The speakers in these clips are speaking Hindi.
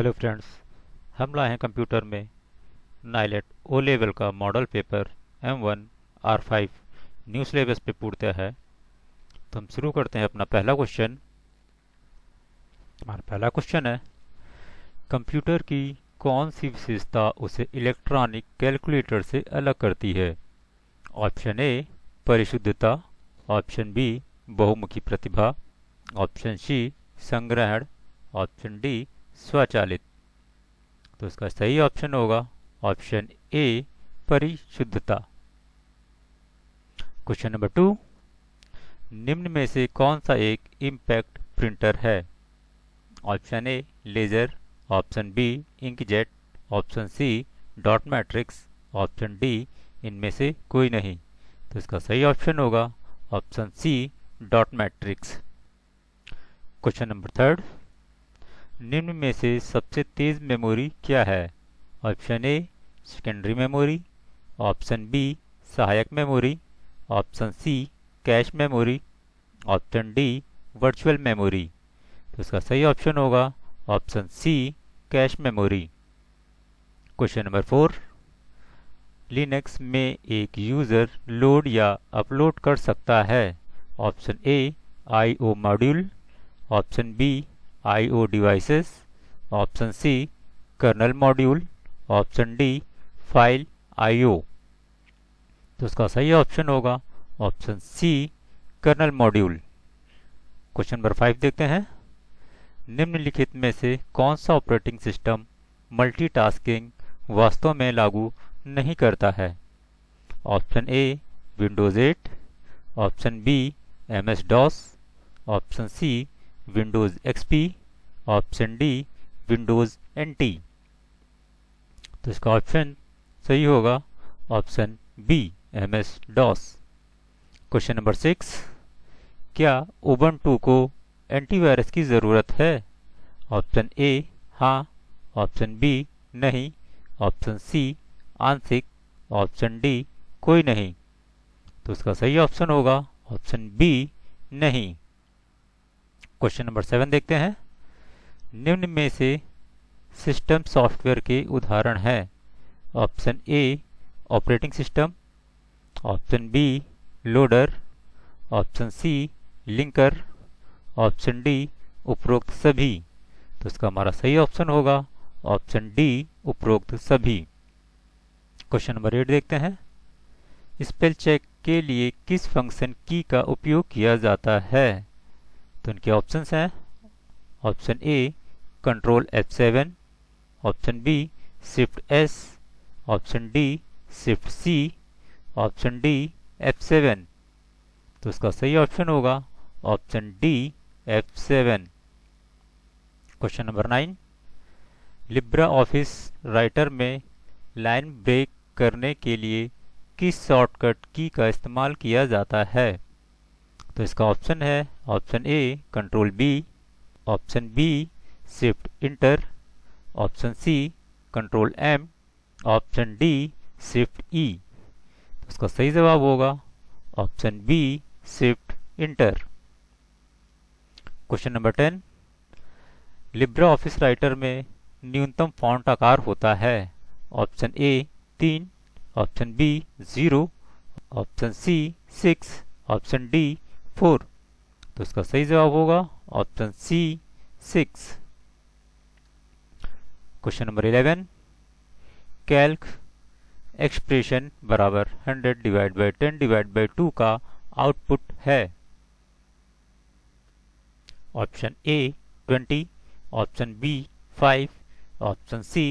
हेलो फ्रेंड्स, हम लाए हैं कंप्यूटर में नाइलेट ओ लेवल का model paper M1R5 new syllabus पे पूर्णतः है। तो हम शुरू करते हैं अपना पहला क्वेश्चन। हमारा पहला क्वेश्चन है, कंप्यूटर की कौन सी विशेषता उसे इलेक्ट्रॉनिक कैलकुलेटर से अलग करती है? ऑप्शन ए परिशुद्धता, ऑप्शन बी बहुमुखी प्रतिभा, ऑप्शन सी संग्रहण, ऑप्शन डी स्वचालित। तो इसका सही ऑप्शन होगा ऑप्शन ए परिशुद्धता। क्वेश्चन नंबर 2, निम्न में से कौन सा एक इम्पैक्ट प्रिंटर है? Option A laser, option B inkjet, option C dot matrix, option D इनमें से कोई नहीं। तो इसका सही ऑप्शन होगा option C dot matrix. Question number 3, निम्न में से सबसे तेज मेमोरी क्या है? Option A secondary memory, option B सहायक memory, option C cache memory, option D virtual memory. तो इसका सही ऑप्शन होगा option C cache memory. Question number 4, Linux में एक यूजर लोड या अपलोड कर सकता है? Option A IO module, option B IO devices, option C kernel module, option D file IO. तो इसका सही ऑप्शन होगा option C kernel module. Question number 5 देखते हैं, निम्नलिखित में से कौन सा ऑपरेटिंग सिस्टम मल्टीटास्किंग वास्तव में लागू नहीं करता है? Option A Windows 8, option B MS DOS, option C Windows XP, option D Windows NT. तो इसका ऑप्शन सही होगा option B MS DOS. Question number 6, क्या उबंटू को एंटीवायरस की ज़रूरत है? ऑप्शन ए हाँ, ऑप्शन बी नहीं, ऑप्शन सी आंशिक, ऑप्शन डी कोई नहीं। तो इसका सही ऑप्शन होगा ऑप्शन बी नहीं। क्वेश्चन नंबर 7 देखते हैं, निम्न में से सिस्टम सॉफ्टवेयर के उदाहरण हैं? Option A operating system, option B loader, option C linker, option D उपरोक्त सभी। तो इसका हमारा सही ऑप्शन होगा ऑप्शन डी उपरोक्त सभी। क्वेश्चन नंबर 8 देखते हैं, स्पेल चेक के लिए किस फंक्शन की का उपयोग किया जाता है? तो इनके ऑप्शंस हैं, option A control F7, option B shift S, option D shift C, option D F7। तो इसका सही ऑप्शन होगा option D F7। Question number 9, Libre office Writer में लाइन ब्रेक करने के लिए किस शॉर्टकट की का इस्तेमाल किया जाता है? तो इसका ऑप्शन है option A control B, option B shift enter, option C control M, option D shift E. तो इसका सही जवाब होगा option B shift enter. Question number 10, Libra office Writer में न्यूनतम फॉन्ट आकार होता है? Option A 3, option B 0, option C 6, option D 4। तो इसका सही जवाब होगा option C 6। Question number 11, calc expression बराबर 100 डिवाइड बाई 10 डिवाइड बाई 2 का आउटपुट है? Option A 20, option B 5, option C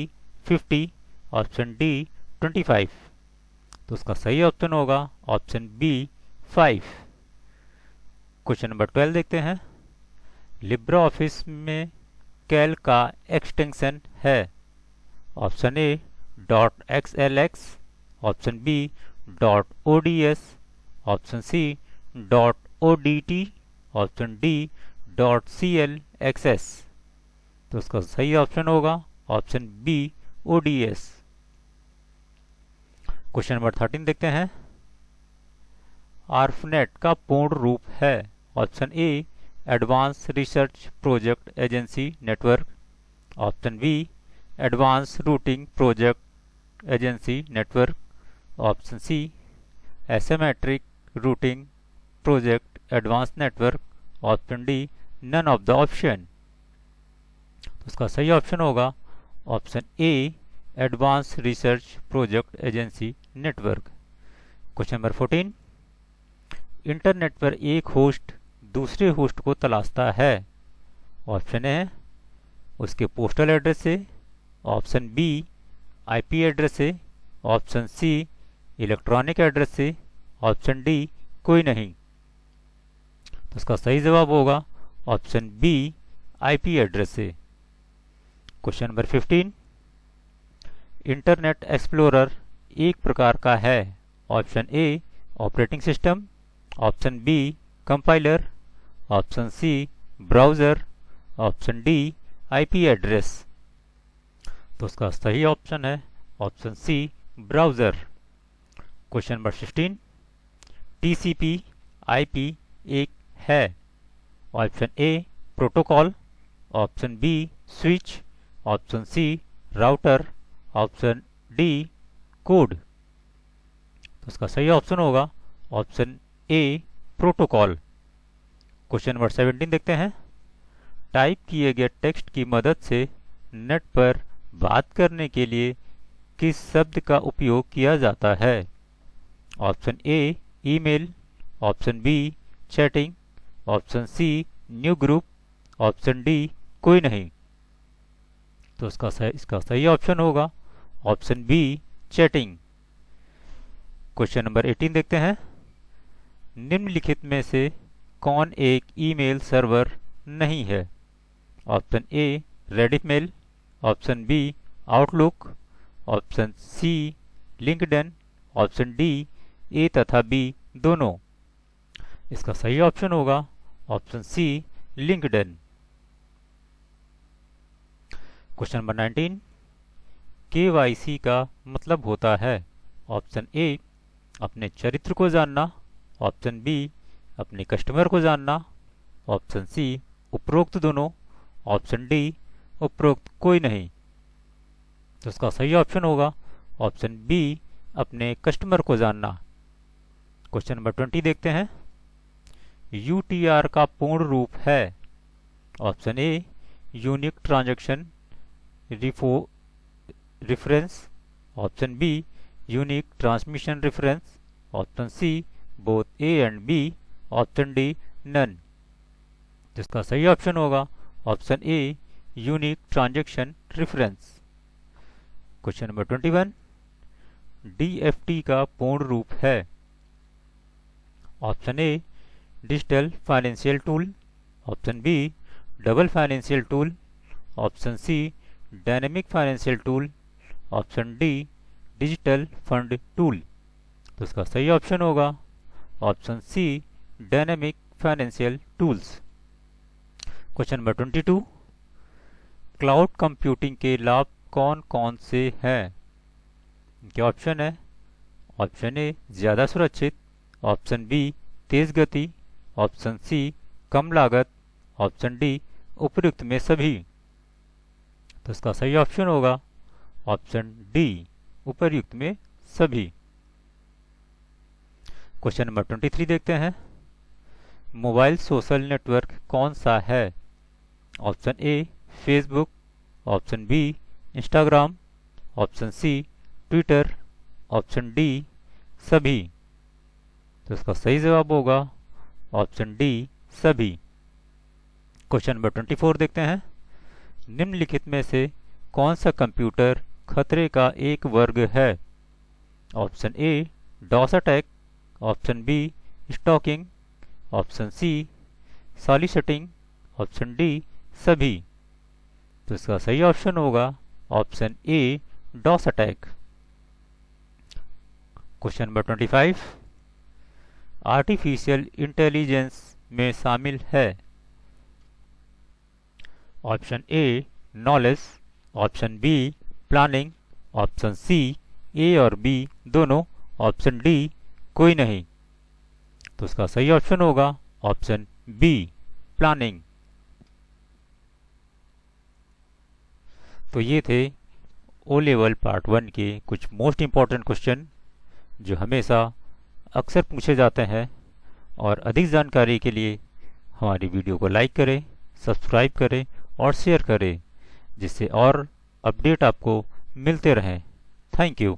50, option D 25। तो उसका सही ऑप्शन होगा ऑप्शन बी 5। क्वेश्चन नंबर 12 देखते हैं, लिब्रा ऑफिस में कैल्क का एक्सटेंशन है? Option A dot XLX, option B dot ODS, option C dot ODT, option D dot CLXS। तो उसका सही ऑप्शन होगा option B ODS। Question number 13 देखते हैं, आर्फनेट का पूर्ण रूप है? Option A advance research project agency network, option B advance routing project agency network, option C asymmetric routing project advance network, option D none of the option. तो इसका सही ऑप्शन होगा option A advance research project agency network. Question number 14, internet पर एक होस्ट दूसरे होस्ट को तलाशता है। ऑप्शन ए उसके पोस्टल एड्रेस से, ऑप्शन बी आईपी एड्रेस से, ऑप्शन सी इलेक्ट्रॉनिक एड्रेस से, ऑप्शन डी कोई नहीं। तो इसका सही जवाब होगा ऑप्शन बी आईपी एड्रेस से। क्वेश्चन नंबर 15, इंटरनेट एक्सप्लोरर एक प्रकार का है। Option A operating system, option B compiler, option C browser, option D IP address. तो उसका सही ऑप्शन है option C browser. Question number 16, TCP IP एक है। Option A protocol, option B switch, option C router, option D code. तो इसका सही ऑप्शन होगा option A protocol. Question number 17 देखते हैं, टाइप किए गए टेक्स्ट की मदद से नेट पर बात करने के लिए किस शब्द का उपयोग किया जाता है। Option A email, option B chatting, option C new group, option D कोई नहीं। तो इसका सही ऑप्शन होगा option B chatting. Question number 18 देखते हैं, निम्नलिखित में से कौन एक ईमेल सर्वर नहीं है। Option A Rediff, option B Outlook, option C LinkedIn, option D A तथा बी दोनों। इसका सही ऑप्शन होगा option C LinkedIn. Question number 19, KYC का मतलब होता है। ऑप्शन ए अपने चरित्र को जानना, ऑप्शन बी अपने कस्टमर को जानना, ऑप्शन सी उपरोक्त दोनों, ऑप्शन डी उपरोक्त कोई नहीं। तो इसका सही ऑप्शन होगा ऑप्शन बी अपने कस्टमर को जानना। क्वेश्चन नंबर 20 देखते हैं, यूटीआर का पूर्ण रूप है। Option A unique transaction reference, option B unique transmission reference, option C both A and B, option D none. जिसका सही ऑप्शन होगा option A unique transaction reference. Question number 21, DFT का पूर्ण रूप है। Option A digital financial tool, option B double financial tool, option C dynamic financial tool, option D digital fund tool. तो इसका सही ऑप्शन होगा option C dynamic financial tools. Question number 22, cloud computing के लाभ कौन कौन से हैं। इनके ऑप्शन है, ऑप्शन ए ज़्यादा सुरक्षित, ऑप्शन बी तेज गति, ऑप्शन सी कम लागत, ऑप्शन डी उपयुक्त में सभी। तो इसका सही ऑप्शन होगा ऑप्शन डी उपयुक्त में सभी। क्वेश्चन नंबर 23 देखते हैं, मोबाइल सोशल नेटवर्क कौन सा है। Option A Facebook, option B Instagram, option C Twitter, option D सभी। तो इसका सही जवाब होगा ऑप्शन डी सभी। क्वेश्चन नंबर 24 देखते हैं, निम्नलिखित में से कौन सा कंप्यूटर खतरे का एक वर्ग है। Option A DoS attack, option B stalking, option C soliciting, option D सभी। तो इसका सही ऑप्शन होगा option A DoS attack. Question number 25, artificial intelligence में शामिल है। Option A knowledge, option B planning, option C A और बी दोनों, ऑप्शन डी कोई नहीं। तो इसका सही ऑप्शन होगा ऑप्शन बी प्लानिंग। तो ये थे ओ लेवल पार्ट 1 के कुछ मोस्ट इम्पॉर्टेंट क्वेश्चन जो हमेशा अक्सर पूछे जाते हैं। और अधिक जानकारी के लिए हमारी वीडियो को लाइक करें, सब्सक्राइब करें और शेयर करें, जिससे और अपडेट आपको मिलते रहें। Thank you.